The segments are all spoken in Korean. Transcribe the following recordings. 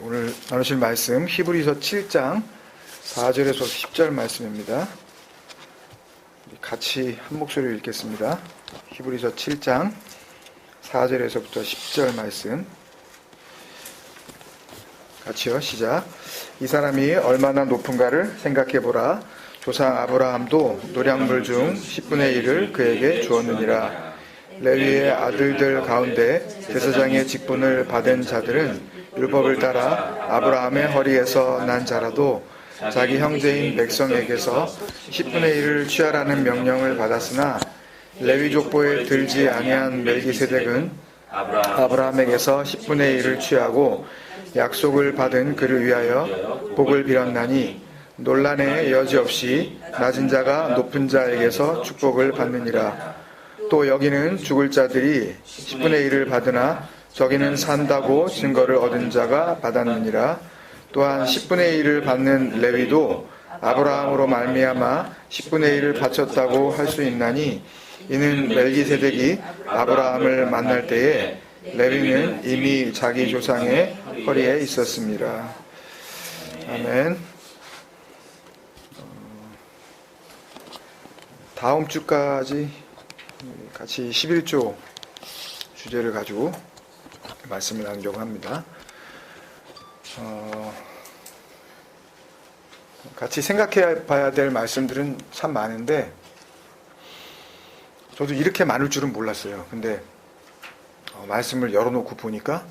오늘 나누실 말씀 히브리서 7장 4절에서 10절 말씀입니다. 같이 한 목소리로 읽겠습니다. 히브리서 7장 4절에서부터 10절 말씀 같이요. 시작. 이 사람이 얼마나 높은가를 생각해보라. 조상 아브라함도 노량물 중 10분의 1을 그에게 주었느니라. 레위의 아들들 가운데 제사장의 직분을 받은 자들은 율법을 따라 아브라함의 허리에서 난 자라도 자기 형제인 백성에게서 10분의 1을 취하라는 명령을 받았으나 레위 족보에 들지 아니한 멜기세덱은 아브라함에게서 10분의 1을 취하고 약속을 받은 그를 위하여 복을 빌었나니 논란의 여지 없이 낮은 자가 높은 자에게서 축복을 받느니라. 또 여기는 죽을 자들이 10분의 1을 받으나 저기는 산다고 증거를 얻은 자가 받았느니라. 또한 10분의 1을 받는 레위도 아브라함으로 말미암아 10분의 1을 바쳤다고 할 수 있나니 이는 멜기세덱이 아브라함을 만날 때에 레위는 이미 자기 조상의 허리에 있었습니다. 아멘. 다음 주까지 같이 11조 주제를 가지고 말씀을 나누려고 합니다. 같이 생각해 봐야 될 말씀들은 참 많은데 저도 이렇게 많을 줄은 몰랐어요. 근데 말씀을 열어놓고 보니까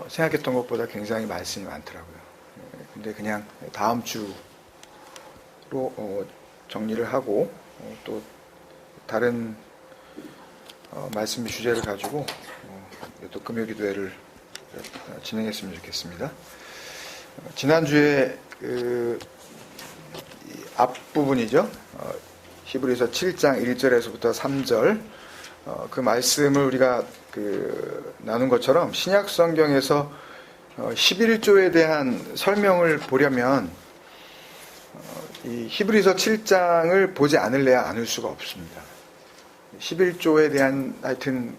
생각했던 것보다 굉장히 말씀이 많더라고요. 근데 그냥 다음 주로 정리를 하고 또 다른 말씀 주제를 가지고 또 금요기도회를 진행했으면 좋겠습니다. 지난주에 앞부분이죠. 히브리서 7장 1절에서부터 3절 그 말씀을 우리가 나눈 것처럼 신약 성경에서 11조에 대한 설명을 보려면 이 히브리서 7장을 보지 않을래야 않을 수가 없습니다. 11조에 대한 하여튼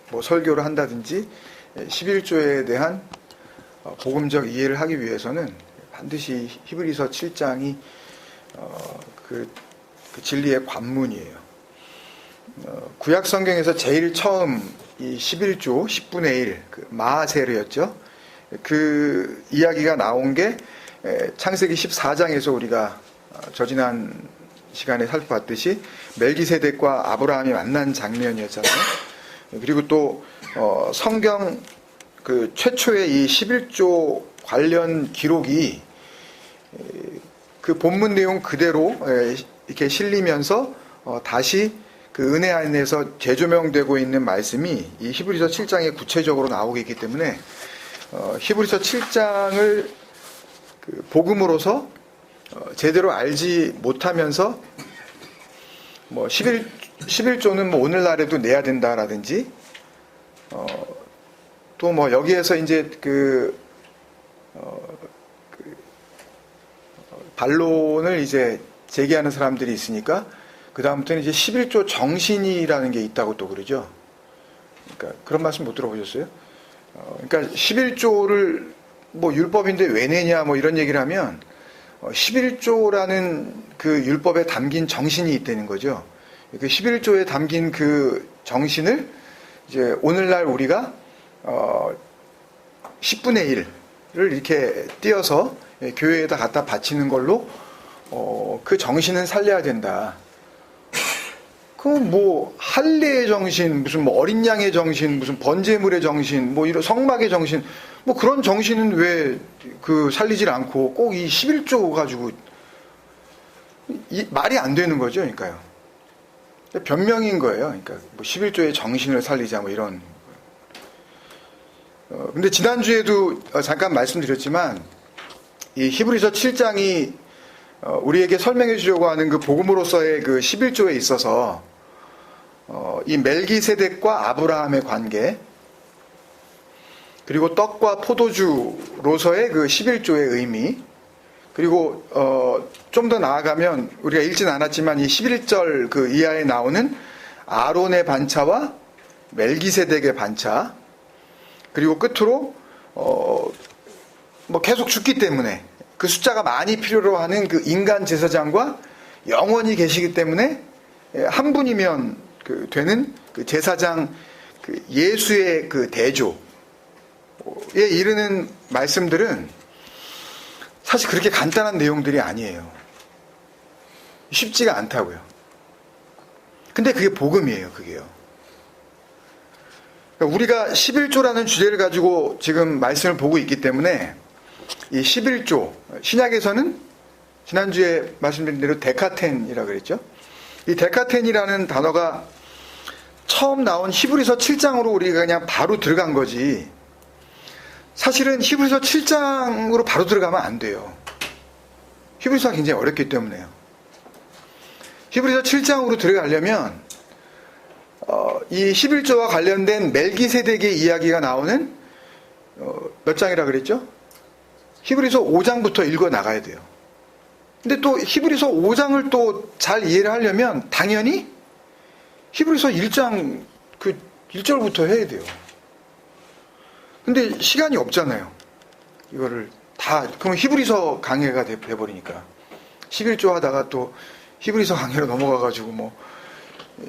뭐 설교를 한다든지 11조에 대한 복음적 이해를 하기 위해서는 반드시 히브리서 7장이 그 진리의 관문이에요. 구약 성경에서 제일 처음 이 11조 10분의 1 마하세르였죠. 그 이야기가 나온 게 창세기 14장에서 우리가 저지난 시간에 살펴봤듯이 멜기세덱과 아브라함이 만난 장면이었잖아요. 그리고 또 성경 그 최초의 이 11조 관련 기록이 그 본문 내용 그대로 이렇게 실리면서 다시 그 은혜 안에서 재조명되고 있는 말씀이 이 히브리서 7장에 구체적으로 나오고 있기 때문에 히브리서 7장을 그 복음으로서 제대로 알지 못하면서 뭐 11조는 뭐 오늘날에도 내야 된다라든지 또 뭐 여기에서 이제 반론을 이제 제기하는 사람들이 있으니까 그 다음부터는 이제 11조 정신이라는 게 있다고 또 그러죠. 그러니까 그런 말씀 못 들어보셨어요? 그러니까 11조를 뭐 율법인데 왜 내냐 뭐 이런 얘기를 하면 11조라는 그 율법에 담긴 정신이 있다는 거죠. 그 11조에 담긴 그 정신을 이제 오늘날 우리가 10분의 1을 이렇게 띄어서 교회에다 갖다 바치는 걸로 그 정신은 살려야 된다. 그럼 뭐 할례의 정신, 무슨 뭐 어린 양의 정신, 무슨 번제물의 정신, 뭐 이런 성막의 정신, 뭐 그런 정신은 왜 그 살리질 않고 꼭 이 11조 가지고 말이 안 되는 거죠, 그러니까요. 변명인 거예요. 그러니까 뭐 11조의 정신을 살리자 뭐 이런. 근데 지난주에도 잠깐 말씀드렸지만 이 히브리서 7장이 우리에게 설명해 주려고 하는 그 복음으로서의 그 11조에 있어서 이 멜기세덱과 아브라함의 관계 그리고 떡과 포도주로서의 그 11조의 의미 그리고 좀 더 나아가면 우리가 읽진 않았지만 이 11절 그 이하에 나오는 아론의 반차와 멜기세덱의 반차 그리고 끝으로 뭐 계속 죽기 때문에 그 숫자가 많이 필요로 하는 그 인간 제사장과 영원히 계시기 때문에 한 분이면 되는 그 제사장 그 예수의 그 대조에 이르는 말씀들은 사실 그렇게 간단한 내용들이 아니에요. 쉽지가 않다고요. 근데 그게 복음이에요, 그게요. 그러니까 우리가 11조라는 주제를 가지고 지금 말씀을 보고 있기 때문에 이 11조, 신약에서는 지난주에 말씀드린 대로 데카텐이라고 그랬죠. 이 데카텐이라는 단어가 처음 나온 히브리서 7장으로 우리가 그냥 바로 들어간 거지, 사실은 히브리서 7장으로 바로 들어가면 안 돼요. 히브리서가 굉장히 어렵기 때문에요. 히브리서 7장으로 들어가려면 이 11조와 관련된 멜기세덱의 이야기가 나오는 몇 장이라 그랬죠? 히브리서 5장부터 읽어 나가야 돼요. 근데 또 히브리서 5장을 또 잘 이해를 하려면 당연히 히브리서 1장 그 1절부터 해야 돼요. 근데 시간이 없잖아요. 이거를 다, 그럼 히브리서 강해가 돼버리니까. 11조 하다가 또 히브리서 강해로 넘어가가지고 뭐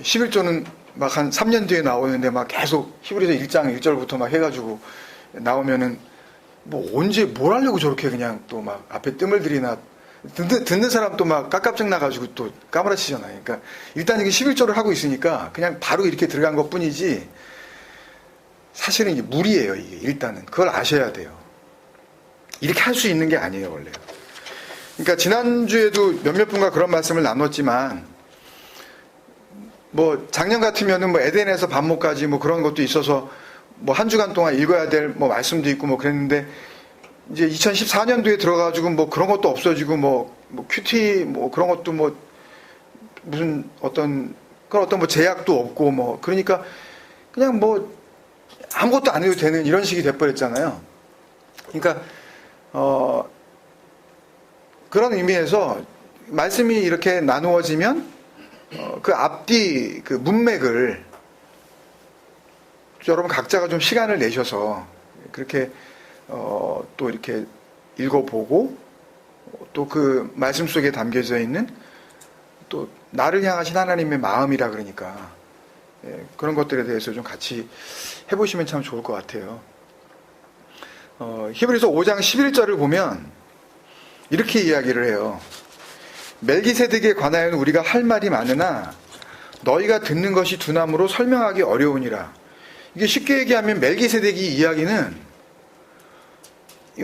11조는 막 한 3년 뒤에 나오는데 막 계속 히브리서 1장 1절부터 막 해가지고 나오면은 뭐 언제 뭘 하려고 저렇게 그냥 또 막 앞에 뜸을 들이나, 듣는 사람 또 막 깝깝증 나가지고 또 까무라치잖아요. 그러니까 일단 이게 11조를 하고 있으니까 그냥 바로 이렇게 들어간 것 뿐이지 사실은 이게 무리예요, 이게. 일단은 그걸 아셔야 돼요. 이렇게 할 수 있는 게 아니에요, 원래. 그러니까 지난주에도 몇몇 분과 그런 말씀을 나눴지만, 뭐 작년 같으면은 뭐 에덴에서 반모까지 뭐 그런 것도 있어서 뭐 한 주간 동안 읽어야 될 뭐 말씀도 있고 뭐 그랬는데, 이제 2014년도에 들어가지고 뭐 그런 것도 없어지고 뭐 큐티 뭐 그런 것도 뭐 무슨 어떤 뭐 제약도 없고 뭐 그러니까 그냥 뭐 아무것도 안 해도 되는 이런 식이 돼버렸잖아요. 그러니까 그런 의미에서 말씀이 이렇게 나누어지면 그 앞뒤 그 문맥을 여러분 각자가 좀 시간을 내셔서 그렇게 또 이렇게 읽어보고 또 그 말씀 속에 담겨져 있는 또 나를 향하신 하나님의 마음이라 그러니까 그런 것들에 대해서 좀 같이 해보시면 참 좋을 것 같아요. 히브리서 5장 11절을 보면 이렇게 이야기를 해요. 멜기세덱에 관하여는 우리가 할 말이 많으나 너희가 듣는 것이 두나무로 설명하기 어려우니라. 이게 쉽게 얘기하면 멜기세덱이 이야기는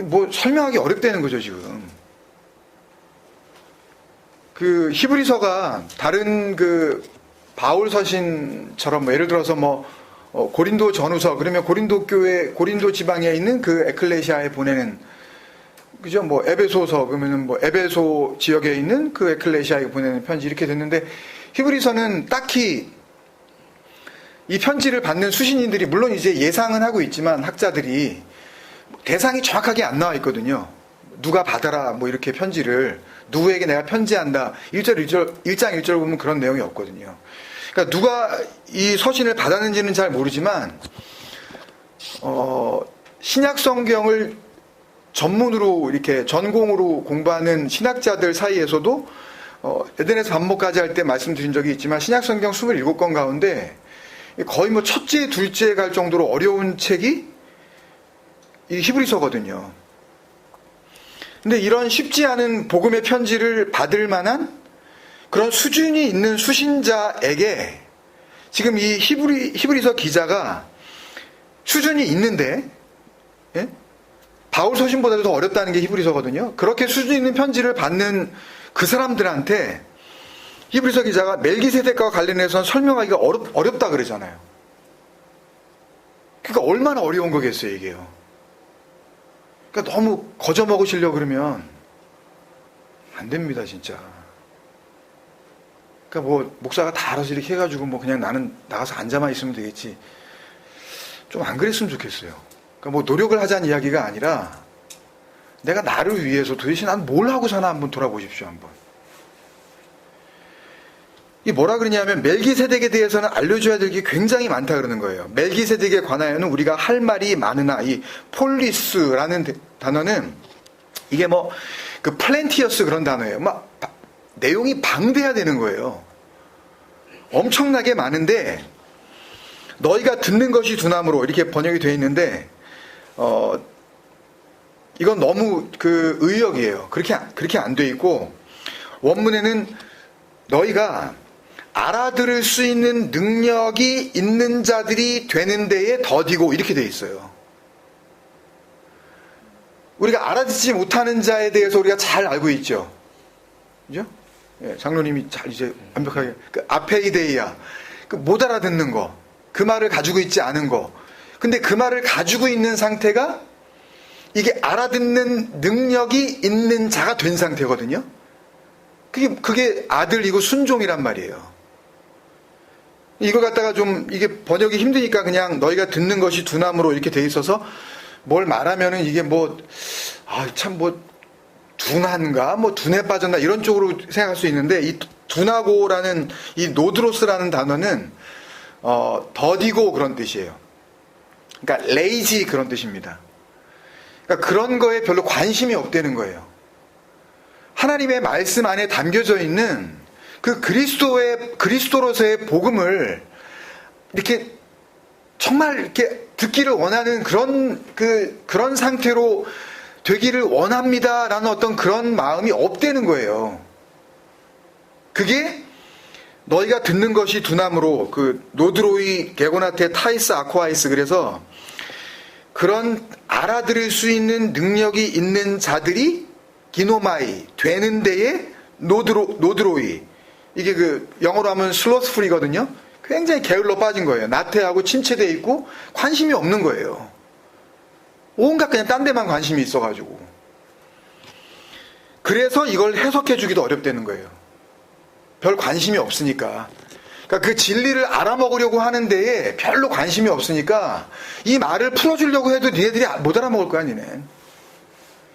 뭐 설명하기 어렵다는 거죠, 지금. 그 히브리서가 다른 그 바울 서신처럼 뭐 예를 들어서 뭐 고린도 전후서, 그러면 고린도 교회, 고린도 지방에 있는 그 에클레시아에 보내는, 그죠? 뭐 에베소서, 그러면은 뭐 에베소 지역에 있는 그 에클레시아에 보내는 편지, 이렇게 됐는데, 히브리서는 딱히 이 편지를 받는 수신인들이 물론 이제 예상은 하고 있지만 학자들이 대상이 정확하게 안 나와 있거든요. 누가 받아라 뭐 이렇게 편지를, 누구에게 내가 편지한다 1장 1절 보면 그런 내용이 없거든요. 그러니까 누가 이 서신을 받았는지는 잘 모르지만 신약 성경을 전문으로 이렇게 전공으로 공부하는 신학자들 사이에서도 에덴에서 반모까지 할 때 말씀드린 적이 있지만 신약 성경 27권 가운데 거의 뭐 첫째, 둘째 갈 정도로 어려운 책이 이 히브리서거든요. 근데 이런 쉽지 않은 복음의 편지를 받을 만한 그런 수준이 있는 수신자에게 지금 이 히브리서 기자가 수준이 있는데, 예? 바울 서신보다도 더 어렵다는 게 히브리서거든요. 그렇게 수준 있는 편지를 받는 그 사람들한테 히브리서 기자가 멜기세덱과 관련해서는 설명하기가 어렵다 그러잖아요. 그러니까 얼마나 어려운 거겠어요, 이게요. 그러니까 너무 거저 먹으시려고 그러면 안 됩니다, 진짜. 그러니까 뭐 목사가 다 알아서 이렇게 해가지고 뭐 그냥 나는 나가서 앉아만 있으면 되겠지. 좀 안 그랬으면 좋겠어요. 그러니까 뭐 노력을 하자는 이야기가 아니라 내가 나를 위해서 도대체 난 뭘 하고 사나 한번 돌아보십시오, 한번. 이 뭐라 그러냐면 멜기세덱에 대해서는 알려줘야 될 게 굉장히 많다 그러는 거예요. 멜기세덱에 관하여는 우리가 할 말이 많으나 이 폴리스라는 단어는 이게 뭐 그 플랜티어스 그런 단어예요. 막 내용이 방대해야 되는 거예요. 엄청나게 많은데 너희가 듣는 것이 두나무로 이렇게 번역이 되어 있는데 이건 너무 그 의역이에요. 그렇게 안 돼 있고 원문에는 너희가 알아들을 수 있는 능력이 있는 자들이 되는 데에 더디고 이렇게 돼 있어요. 우리가 알아듣지 못하는 자에 대해서 우리가 잘 알고 있죠. 그죠? 예, 장로님이 잘 이제 완벽하게 그 아페이데이아 그 못 알아듣는 거, 그 말을 가지고 있지 않은 거. 근데 그 말을 가지고 있는 상태가 이게 알아듣는 능력이 있는 자가 된 상태거든요. 그게 아들이고 순종이란 말이에요. 이거 갖다가 좀 이게 번역이 힘드니까 그냥 너희가 듣는 것이 두나무로 이렇게 돼 있어서 뭘 말하면은 이게 참 둔한가 둔에 빠졌나 이런 쪽으로 생각할 수 있는데 이 둔하고라는 이 노드로스라는 단어는 더디고 그런 뜻이에요. 그러니까 레이지 그런 뜻입니다. 그러니까 그런 거에 별로 관심이 없다는 거예요. 하나님의 말씀 안에 담겨져 있는 그 그리스도로서의 복음을 이렇게 정말 이렇게 듣기를 원하는 그런 상태로 되기를 원합니다라는 어떤 그런 마음이 없다는 거예요. 그게 너희가 듣는 것이 두나무로 그 노드로이 게고나테 타이스 아쿠아이스 그래서 그런 알아들을 수 있는 능력이 있는 자들이 기노마이 되는 데에 노드로이 이게 그 영어로 하면 슬로스풀이거든요. 굉장히 게을러 빠진 거예요. 나태하고 침체되어 있고 관심이 없는 거예요. 온갖 그냥 딴 데만 관심이 있어가지고. 그래서 이걸 해석해 주기도 어렵다는 거예요. 별 관심이 없으니까. 그러니까 그 진리를 알아먹으려고 하는 데에 별로 관심이 없으니까 이 말을 풀어주려고 해도 니네들이 못 알아먹을 거야, 니네.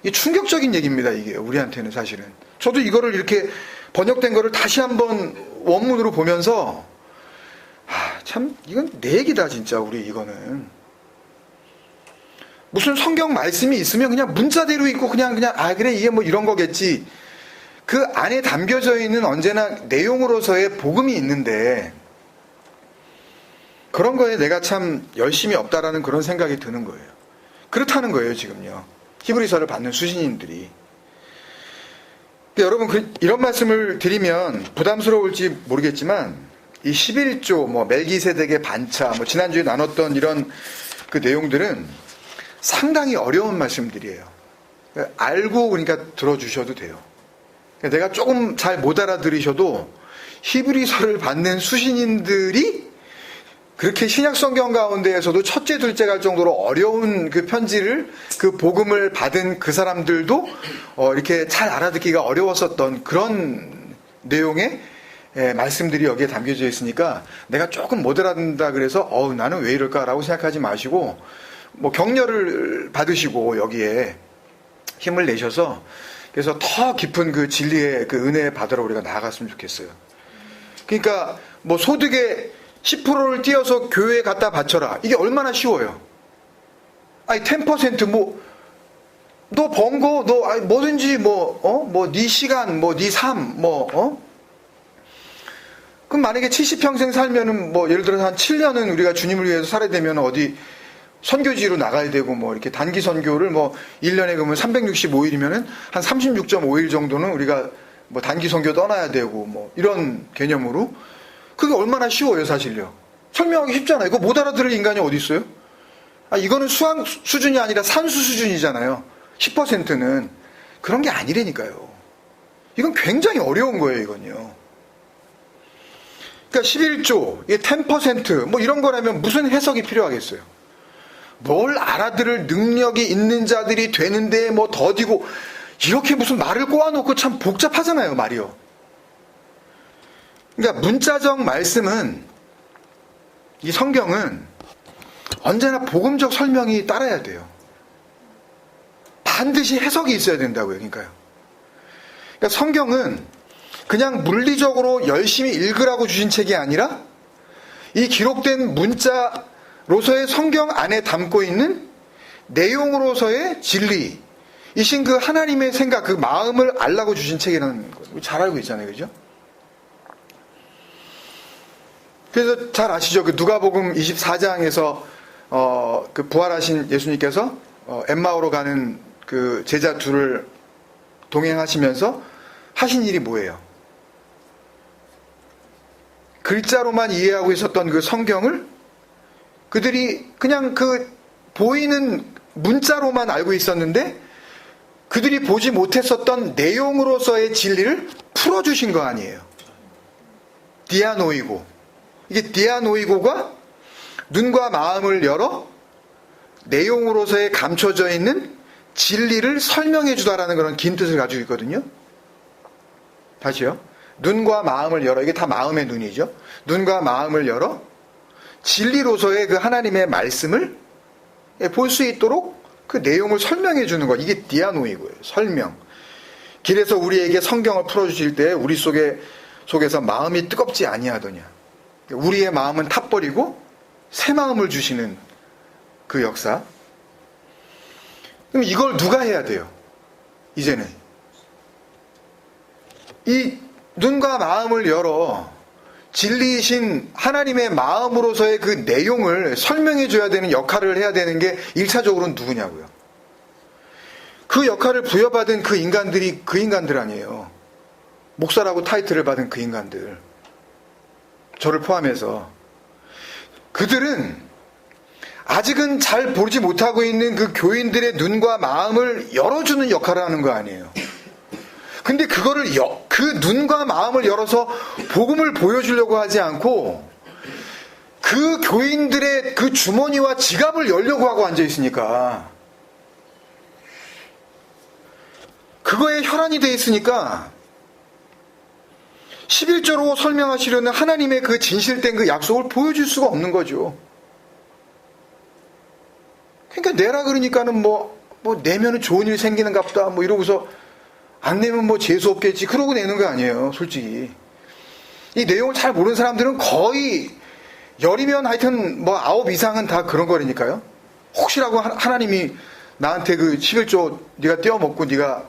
이 충격적인 얘기입니다, 이게 우리한테는 사실은. 저도 이거를 이렇게 번역된 거를 다시 한번 원문으로 보면서 참 이건 내 얘기다 진짜 우리 이거는. 무슨 성경 말씀이 있으면 그냥 문자대로 있고 그냥 그래 이게 뭐 이런 거겠지. 그 안에 담겨져 있는 언제나 내용으로서의 복음이 있는데 그런 거에 내가 참 열심히 없다라는 그런 생각이 드는 거예요. 그렇다는 거예요 지금요. 히브리서를 받는 수신인들이. 여러분 이런 말씀을 드리면 부담스러울지 모르겠지만 이 11조 멜기세덱의 반차 지난주에 나눴던 이런 그 내용들은 상당히 어려운 말씀들이에요. 알고 그러니까 들어주셔도 돼요. 내가 조금 잘 못 알아들으셔도 히브리서를 받는 수신인들이 그렇게 신약 성경 가운데에서도 첫째 둘째 갈 정도로 어려운 그 편지를 그 복음을 받은 그 사람들도 이렇게 잘 알아듣기가 어려웠었던 그런 내용의 말씀들이 여기에 담겨져 있으니까 내가 조금 못 알아듣는다 그래서 나는 왜 이럴까라고 생각하지 마시고 격려를 받으시고 여기에 힘을 내셔서 그래서 더 깊은 그 진리의 그 은혜 받으러 우리가 나아갔으면 좋겠어요. 그러니까 소득의 10%를 띄어서 교회에 갖다 바쳐라. 이게 얼마나 쉬워요. 아니 10% 너 번 거 너 뭐든지 네 시간 네 삶 그럼 만약에 70평생 살면은 예를 들어서 한 7년은 우리가 주님을 위해서 살아야 되면 어디 선교지로 나가야 되고 이렇게 단기 선교를 1년에 그러면 365일이면은 한 36.5일 정도는 우리가 단기 선교 떠나야 되고 이런 개념으로 그게 얼마나 쉬워요, 사실요. 설명하기 쉽잖아요. 이거 못 알아들을 인간이 어디 있어요? 이거는 수학 수준이 아니라 산수 수준이잖아요. 10%는 그런 게 아니라니까요. 이건 굉장히 어려운 거예요, 이건요. 그러니까 11조, 10% 이런 거라면 무슨 해석이 필요하겠어요? 뭘 알아들을 능력이 있는 자들이 되는데 더디고 이렇게 무슨 말을 꼬아놓고 참 복잡하잖아요, 말이요. 그러니까 문자적 말씀은 이 성경은 언제나 복음적 설명이 따라야 돼요. 반드시 해석이 있어야 된다고요. 그러니까 성경은 그냥 물리적으로 열심히 읽으라고 주신 책이 아니라 이 기록된 문자로서의 성경 안에 담고 있는 내용으로서의 진리, 이신 그 하나님의 생각, 그 마음을 알라고 주신 책이라는 거 잘 알고 있잖아요. 그죠? 그래서 잘 아시죠? 그 누가복음 24장에서 그 부활하신 예수님께서 엠마오로 가는 그 제자 둘을 동행하시면서 하신 일이 뭐예요? 글자로만 이해하고 있었던 그 성경을 그들이 그냥 그 보이는 문자로만 알고 있었는데 그들이 보지 못했었던 내용으로서의 진리를 풀어주신 거 아니에요. 디아노이고. 이게 디아노이고가 눈과 마음을 열어 내용으로서의 감춰져 있는 진리를 설명해 주다라는 그런 긴 뜻을 가지고 있거든요. 다시요. 눈과 마음을 열어. 이게 다 마음의 눈이죠. 눈과 마음을 열어 진리로서의 그 하나님의 말씀을 볼 수 있도록 그 내용을 설명해 주는 것. 이게 디아노이고예요. 설명. 길에서 우리에게 성경을 풀어주실 때 우리 속에서 마음이 뜨겁지 아니하더냐. 우리의 마음은 타버리고 새 마음을 주시는 그 역사. 그럼 이걸 누가 해야 돼요? 이제는. 이 눈과 마음을 열어 진리이신 하나님의 마음으로서의 그 내용을 설명해 줘야 되는 역할을 해야 되는 게 1차적으로는 누구냐고요. 그 역할을 부여받은 그 인간들이 그 인간들 아니에요. 목사라고 타이틀을 받은 그 인간들. 저를 포함해서. 그들은 아직은 잘 보지 못하고 있는 그 교인들의 눈과 마음을 열어주는 역할을 하는 거 아니에요. 근데 그거를 그 눈과 마음을 열어서 복음을 보여주려고 하지 않고 그 교인들의 그 주머니와 지갑을 열려고 하고 앉아 있으니까 그거에 혈안이 돼 있으니까 11조로 설명하시려는 하나님의 그 진실된 그 약속을 보여줄 수가 없는 거죠. 그러니까 내라 그러니까는 뭐 내면은 좋은 일 생기는가 보다 뭐 이러고서 안 내면 뭐 재수 없겠지 그러고 내는 거 아니에요. 솔직히 이 내용을 잘 모르는 사람들은 거의 10이면 하여튼 뭐 9 이상은 다 그런 거라니까요. 혹시라고 하나님이 나한테 그 11조 네가 떼어먹고 네가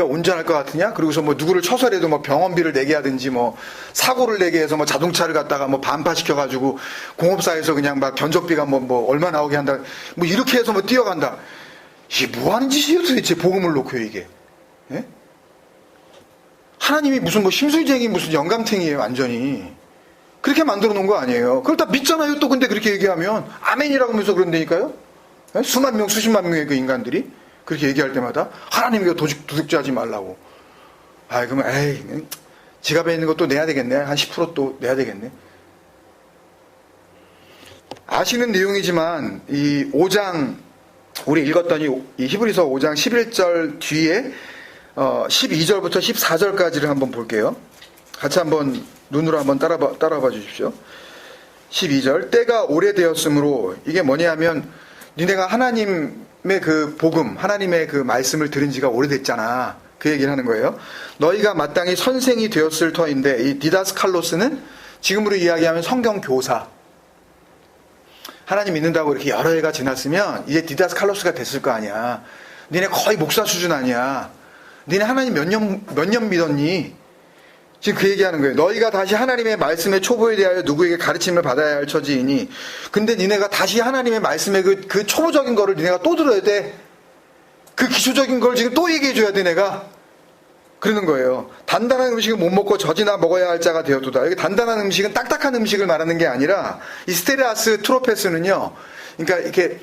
온전할 것 같으냐? 그러고서 뭐 누구를 쳐서라도 뭐 병원비를 내게 하든지 뭐 사고를 내게 해서 뭐 자동차를 갖다가 뭐 반파시켜가지고 공업사에서 그냥 막 견적비가 뭐 얼마 나오게 한다. 뭐 이렇게 해서 뭐 뛰어간다. 이게 뭐 하는 짓이에요 도대체 복음을 놓고요 이게. 예? 하나님이 무슨 뭐 심술쟁이 무슨 영감탱이에요 완전히. 그렇게 만들어 놓은 거 아니에요. 그걸 다 믿잖아요 또 근데 그렇게 얘기하면 아멘이라고 하면서 그런다니까요. 예? 수만 명 수십만 명의 그 인간들이 그렇게 얘기할 때마다 하나님이 도둑질하지 말라고. 그러면 에이 지갑에 있는 것도 내야 되겠네. 한 10% 또 내야 되겠네. 아시는 내용이지만 이 5장 우리 읽었더니 이 히브리서 5장 11절 뒤에 12절부터 14절까지를 한번 볼게요. 같이 한번 눈으로 한번 따라봐 주십시오. 12절 때가 오래되었으므로 이게 뭐냐면 니네가 하나님의 그 복음 하나님의 그 말씀을 들은 지가 오래됐잖아. 그 얘기를 하는 거예요. 너희가 마땅히 선생이 되었을 터인데 이 디다스칼로스는 지금으로 이야기하면 성경 교사. 하나님 믿는다고 이렇게 여러 해가 지났으면 이제 디다스칼로스가 됐을 거 아니야. 니네 거의 목사 수준 아니야. 니네 하나님 몇 년 믿었니? 지금 그 얘기하는 거예요. 너희가 다시 하나님의 말씀의 초보에 대하여 누구에게 가르침을 받아야 할 처지이니 근데 니네가 다시 하나님의 말씀의 그 초보적인 거를 니네가 또 들어야 돼. 그 기초적인 걸 지금 또 얘기해 줘야 돼 내가. 그러는 거예요. 단단한 음식을 못 먹고 젖이나 먹어야 할 자가 되었도다. 여기 단단한 음식은 딱딱한 음식을 말하는 게 아니라 이 스테레아스 트로페스는요. 그러니까 이렇게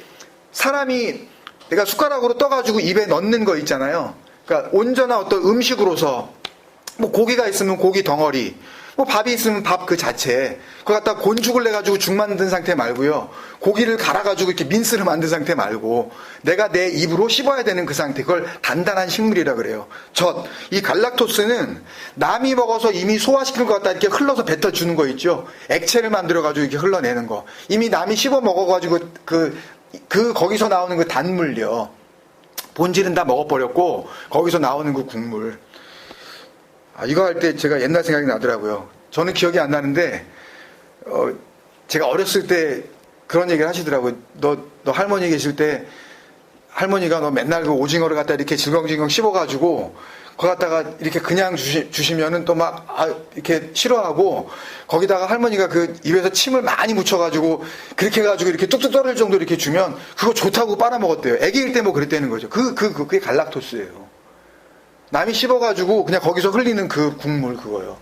사람이 내가 숟가락으로 떠가지고 입에 넣는 거 있잖아요. 그러니까 온전한 어떤 음식으로서 뭐 고기가 있으면 고기 덩어리, 뭐 밥이 있으면 밥 그 자체, 그거 갖다 곤죽을 내가지고 죽 만든 상태 말고요. 고기를 갈아가지고 이렇게 민스를 만든 상태 말고 내가 내 입으로 씹어야 되는 그 상태, 그걸 단단한 식물이라 그래요. 이 갈락토스는 남이 먹어서 이미 소화시킨 것 갖다 이렇게 흘러서 뱉어주는 거 있죠. 액체를 만들어가지고 이렇게 흘러내는 거. 이미 남이 씹어 먹어가지고 거기서 나오는 그 단물요. 본질은 다 먹어버렸고 거기서 나오는 그 국물. 이거 할 때 제가 옛날 생각이 나더라고요. 저는 기억이 안 나는데 제가 어렸을 때 그런 얘기를 하시더라고요. 너 할머니 계실 때 할머니가 너 맨날 그 오징어를 갖다 이렇게 질겅질겅 씹어가지고 거 갖다가 이렇게 그냥 주시면은 또 막 이렇게 싫어하고 거기다가 할머니가 그 입에서 침을 많이 묻혀가지고 그렇게 해가지고 이렇게 뚝뚝 떨어질 정도 이렇게 주면 그거 좋다고 빨아먹었대요. 애기일 때 뭐 그랬다는 거죠. 그게 갈락토스예요. 남이 씹어가지고 그냥 거기서 흘리는 그 국물 그거요.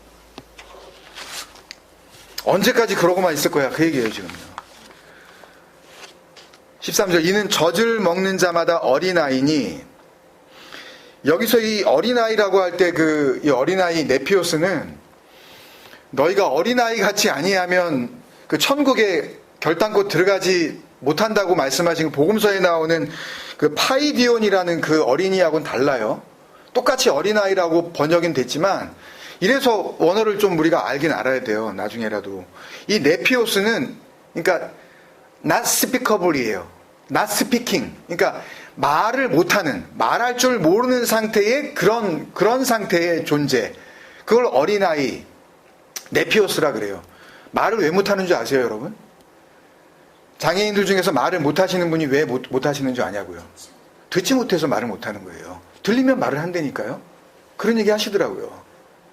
언제까지 그러고만 있을 거야 그 얘기예요 지금요. 13절 이는 젖을 먹는 자마다 어린아이니 여기서 이 어린아이라고 할 때 이 어린아이 네피오스는 너희가 어린아이 같이 아니하면 그 천국에 결단코 들어가지 못한다고 말씀하신 복음서에 나오는 그 파이디온이라는 그 어린이하고는 달라요. 똑같이 어린아이라고 번역은 됐지만 이래서 원어를 좀 우리가 알긴 알아야 돼요. 나중에라도. 이 네피오스는 그러니까 not speakable이에요. not speaking. 그러니까 말을 못하는, 말할 줄 모르는 상태의 그런 상태의 존재. 그걸 어린아이, 네피오스라 그래요. 말을 왜 못하는 줄 아세요, 여러분? 장애인들 중에서 말을 못하시는 분이 왜 못하시는 줄 아냐고요? 듣지 못해서 말을 못하는 거예요. 들리면 말을 한다니까요. 그런 얘기 하시더라고요.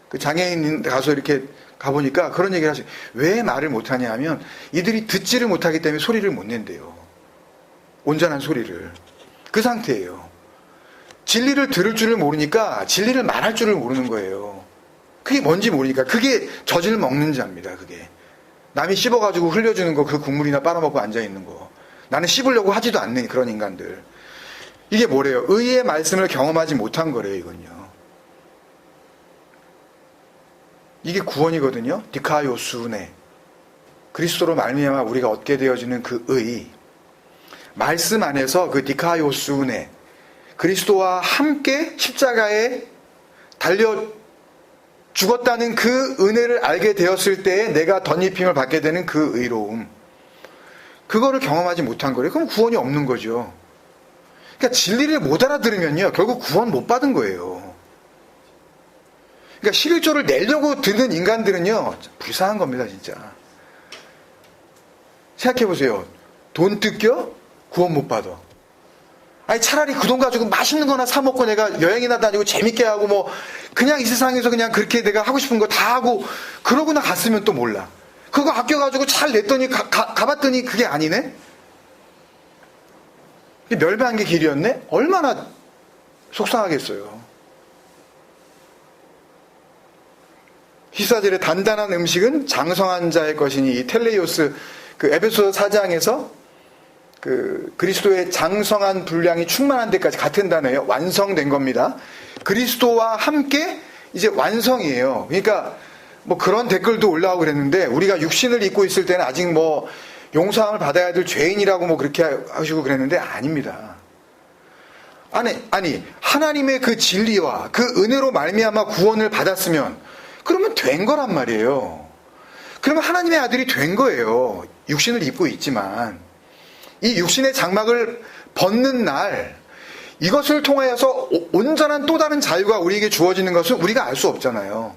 그 장애인 가서 이렇게 가보니까 그런 얘기를 하시죠. 왜 말을 못하냐 하면 이들이 듣지를 못하기 때문에 소리를 못 낸대요. 온전한 소리를. 그 상태예요. 진리를 들을 줄을 모르니까 진리를 말할 줄을 모르는 거예요. 그게 뭔지 모르니까. 그게 젖을 먹는 자입니다. 그게. 남이 씹어가지고 흘려주는 거 그 국물이나 빨아먹고 앉아있는 거. 나는 씹으려고 하지도 않는 그런 인간들. 이게 뭐래요? 의의 말씀을 경험하지 못한 거래요. 이건요. 이게 구원이거든요. 디카요수네. 그리스도로 말미암아 우리가 얻게 되어지는 그 의. 말씀 안에서 그 디카요수네. 그리스도와 함께 십자가에 달려 죽었다는 그 은혜를 알게 되었을 때에 내가 덧입힘을 받게 되는 그 의로움. 그거를 경험하지 못한 거래요. 그럼 구원이 없는 거죠. 그러니까 진리를 못 알아들으면요. 결국 구원 못 받은 거예요. 그러니까 11조를 내려고 듣는 인간들은요. 불쌍한 겁니다. 진짜. 생각해보세요. 돈 뜯겨? 구원 못 받아. 아니 차라리 그 돈 가지고 맛있는 거나 사 먹고 내가 여행이나 다니고 재밌게 하고 뭐 그냥 이 세상에서 그냥 그렇게 내가 하고 싶은 거 다 하고 그러고나 갔으면 또 몰라. 그거 아껴가지고 잘 냈더니 가봤더니 그게 아니네? 멸망의 길이었네? 얼마나 속상하겠어요. 히사절의 단단한 음식은 장성한 자의 것이니 이 텔레이오스 그 에베소 4장에서 그 그리스도의 장성한 분량이 충만한 데까지 같은 단어예요. 완성된 겁니다. 그리스도와 함께 이제 완성이에요. 그러니까 뭐 그런 댓글도 올라오고 그랬는데 우리가 육신을 입고 있을 때는 아직 뭐 용서함을 받아야 될 죄인이라고 뭐 그렇게 하시고 그랬는데 아닙니다. 아니 하나님의 그 진리와 그 은혜로 말미암아 구원을 받았으면 그러면 된 거란 말이에요. 그러면 하나님의 아들이 된 거예요. 육신을 입고 있지만 이 육신의 장막을 벗는 날 이것을 통하여서 온전한 또 다른 자유가 우리에게 주어지는 것은 우리가 알 수 없잖아요.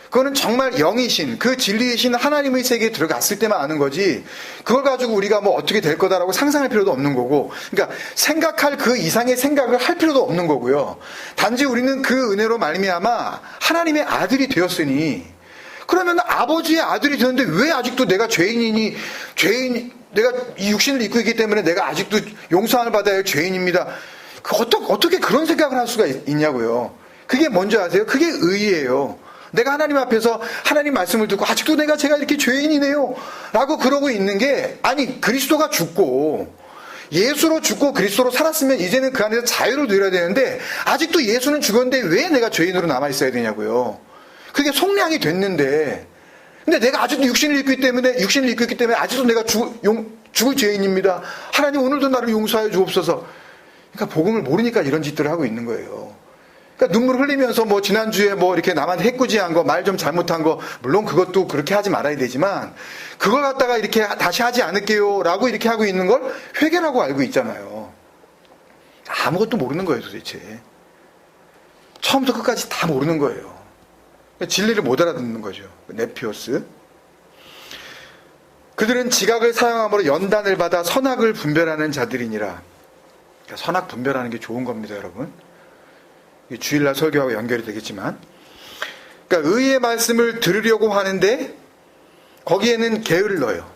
그거는 정말 영이신 그 진리이신 하나님의 세계에 들어갔을 때만 아는 거지 그걸 가지고 우리가 뭐 어떻게 될 거다라고 상상할 필요도 없는 거고 그러니까 생각할 그 이상의 생각을 할 필요도 없는 거고요. 단지 우리는 그 은혜로 말미암아 하나님의 아들이 되었으니 그러면 아버지의 아들이 되었는데 왜 아직도 내가 죄인이니 내가 이 육신을 입고 있기 때문에 내가 아직도 용서함을 받아야 할 죄인입니다. 어떻게 그런 생각을 할 수가 있냐고요. 그게 뭔지 아세요? 그게 의예요. 내가 하나님 앞에서 하나님 말씀을 듣고 아직도 제가 이렇게 죄인이네요 라고 그러고 있는 게 아니 그리스도가 죽고 예수로 죽고 그리스도로 살았으면 이제는 그 안에서 자유를 누려야 되는데 아직도 예수는 죽었는데 왜 내가 죄인으로 남아있어야 되냐고요. 그게 속량이 됐는데 근데 내가 아직도 육신을 입고 있기 때문에 아직도 내가 죽을 죄인입니다. 하나님 오늘도 나를 용서하여 주옵소서. 그러니까 복음을 모르니까 이런 짓들을 하고 있는 거예요. 그러니까 눈물 흘리면서 뭐 지난주에 뭐 이렇게 남한테 해꾸지한 거, 말 좀 잘못한 거, 물론 그것도 그렇게 하지 말아야 되지만 그걸 갖다가 이렇게 다시 하지 않을게요 라고 이렇게 하고 있는 걸 회개라고 알고 있잖아요. 아무것도 모르는 거예요 도대체. 처음부터 끝까지 다 모르는 거예요. 진리를 못 알아듣는 거죠. 네피오스. 그들은 지각을 사용함으로 연단을 받아 선악을 분별하는 자들이니라. 그러니까 선악 분별하는 게 좋은 겁니다, 여러분. 주일날 설교하고 연결이 되겠지만. 그러니까 의의 말씀을 들으려고 하는데 거기에는 게을러요.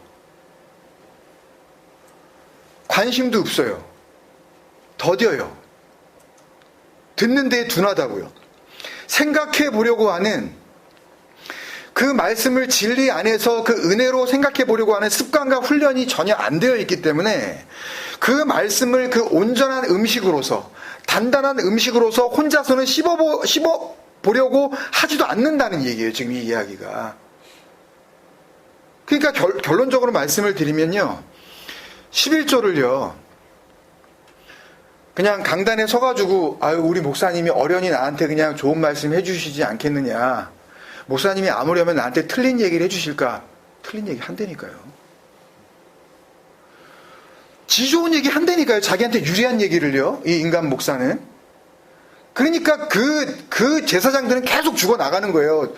관심도 없어요. 더뎌요. 듣는 데에 둔하다고요. 생각해 보려고 하는 그 말씀을 진리 안에서 그 은혜로 생각해 보려고 하는 습관과 훈련이 전혀 안 되어 있기 때문에 그 말씀을 그 온전한 음식으로서 단단한 음식으로서 혼자서는 씹어보려고 하지도 않는다는 얘기예요. 지금 이 이야기가. 그러니까 결론적으로 말씀을 드리면요. 11조를요. 그냥 강단에 서가지고 아유 우리 목사님이 어련히 나한테 그냥 좋은 말씀 해주시지 않겠느냐. 목사님이 아무려면 나한테 틀린 얘기를 해주실까? 틀린 얘기 한다니까요. 지 좋은 얘기 한다니까요. 자기한테 유리한 얘기를요. 이 인간 목사는. 그러니까 그 제사장들은 계속 죽어나가는 거예요.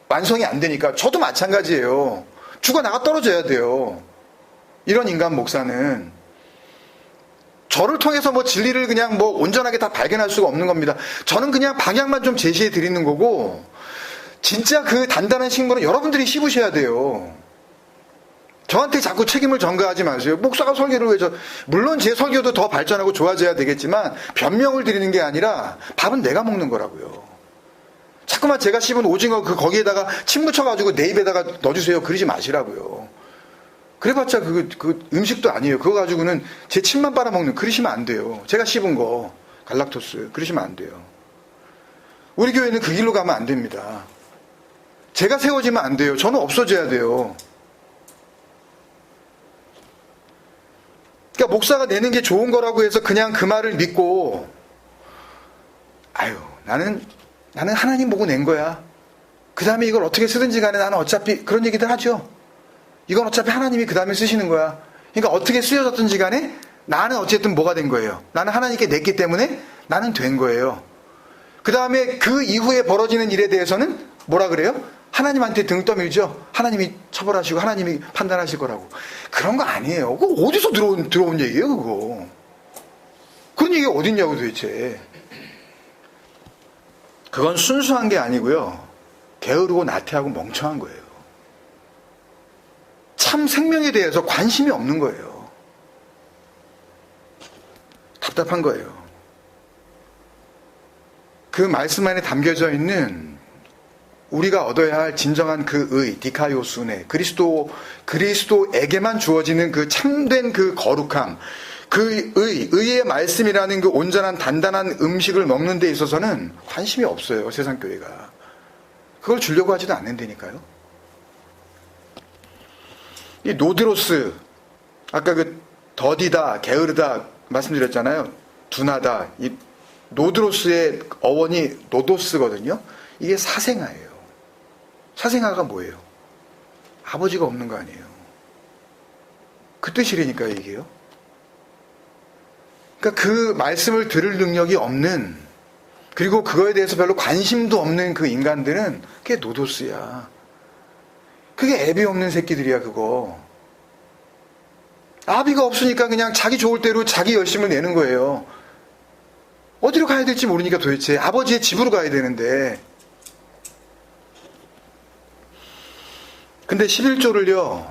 완성이 안 되니까. 저도 마찬가지예요. 죽어나가 떨어져야 돼요. 이런 인간 목사는. 저를 통해서 뭐 진리를 그냥 뭐 온전하게 다 발견할 수가 없는 겁니다. 저는 그냥 방향만 좀 제시해 드리는 거고, 진짜 그 단단한 식물은 여러분들이 씹으셔야 돼요. 저한테 자꾸 책임을 전가하지 마세요. 목사가 설교를 왜 물론 제 설교도 더 발전하고 좋아져야 되겠지만 변명을 드리는 게 아니라 밥은 내가 먹는 거라고요. 자꾸만 제가 씹은 오징어 거기에다가 침 묻혀가지고 내 입에다가 넣어주세요. 그러지 마시라고요. 그래봤자 그 음식도 아니에요. 그거 가지고는 제 침만 빨아먹는, 그러시면 안 돼요. 제가 씹은 거 갈락토스 그러시면 안 돼요. 우리 교회는 그 길로 가면 안 됩니다. 제가 세워지면 안 돼요. 저는 없어져야 돼요. 그러니까 목사가 내는 게 좋은 거라고 해서 그냥 그 말을 믿고 아유 나는 하나님 보고 낸 거야. 그 다음에 이걸 어떻게 쓰든지 간에 나는 어차피 그런 얘기들 하죠. 이건 어차피 하나님이 그 다음에 쓰시는 거야. 그러니까 어떻게 쓰여졌든지 간에 나는 어쨌든 뭐가 된 거예요. 나는 하나님께 냈기 때문에 나는 된 거예요. 그 다음에 그 이후에 벌어지는 일에 대해서는 뭐라 그래요? 하나님한테 등 떠밀죠. 하나님이 처벌하시고 하나님이 판단하실 거라고. 그런 거 아니에요. 그거 어디서 들어온 얘기예요, 그거. 그런 얘기가 어딨냐고 도대체. 그건 순수한 게 아니고요. 게으르고 나태하고 멍청한 거예요. 참 생명에 대해서 관심이 없는 거예요. 답답한 거예요. 그 말씀 안에 담겨져 있는 우리가 얻어야 할 진정한 그 의, 디카이오스네, 그리스도에게만 주어지는 그 참된 그 거룩함, 그 의의 말씀이라는 그 온전한 단단한 음식을 먹는 데 있어서는 관심이 없어요, 세상 교회가. 그걸 주려고 하지도 않는다니까요. 이 노드로스, 아까 그 더디다, 게으르다 말씀드렸잖아요. 둔하다. 이 노드로스의 어원이 노도스거든요. 이게 사생아예요. 사생아가 뭐예요? 아버지가 없는 거 아니에요. 그 뜻이라니까요, 이게요. 그러니까 그 말씀을 들을 능력이 없는, 그리고 그거에 대해서 별로 관심도 없는 그 인간들은 그게 노도스야. 그게 애비 없는 새끼들이야, 그거. 아비가 없으니까 그냥 자기 좋을 대로 자기 열심을 내는 거예요. 어디로 가야 될지 모르니까 도대체 아버지의 집으로 가야 되는데. 근데 11조를요,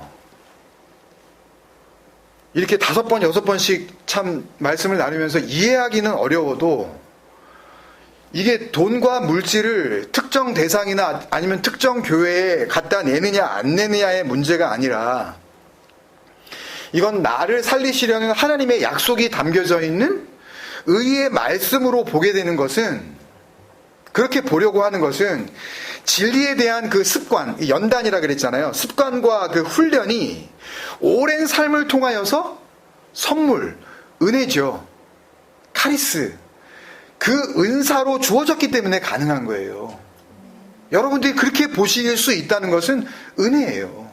이렇게 5번, 6번씩 참 말씀을 나누면서 이해하기는 어려워도 이게 돈과 물질을 특정 대상이나 아니면 특정 교회에 갖다 내느냐 안 내느냐의 문제가 아니라 이건 나를 살리시려는 하나님의 약속이 담겨져 있는 의의 말씀으로 보게 되는 것은, 그렇게 보려고 하는 것은 진리에 대한 그 습관, 연단이라 그랬잖아요. 습관과 그 훈련이 오랜 삶을 통하여서 선물, 은혜죠. 카리스, 그 은사로 주어졌기 때문에 가능한 거예요. 여러분들이 그렇게 보실 수 있다는 것은 은혜예요.